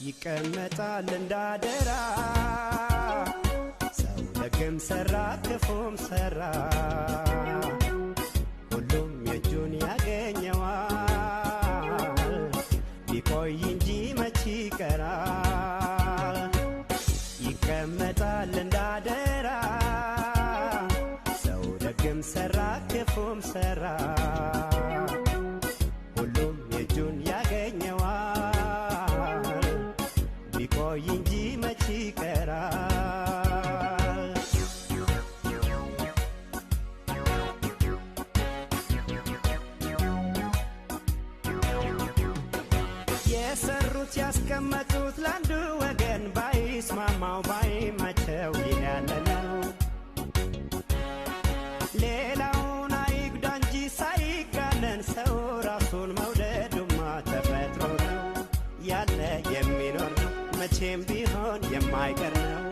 ይቀመጣል እንዳደራ ሰው ደግም ሰራ ክፉም ሰራ ሁሉም የእጁን ያገኘዋል ቢቆይ እንጂ መች ይቀራል ይቀመጣል እንዳደራ ሰው ደግም ሰራ ክፉም ሰራ ሁሉም የእጁን ያገኘዋል ቢቆይ እንጂ መች ይቀራል የሰሩት ያስቀመጡት ለአንዱ ወገን ባይስማማው ባይመቸው ይህ ያለ ነው ሌላውን አይጉዳ እንጂ ሳይጋነን ሰው ራሱን መውደዱማ ተፈጥሮ ነው ያለ የሚኖር ነው መቼም ቢሆን የማይቀር ነው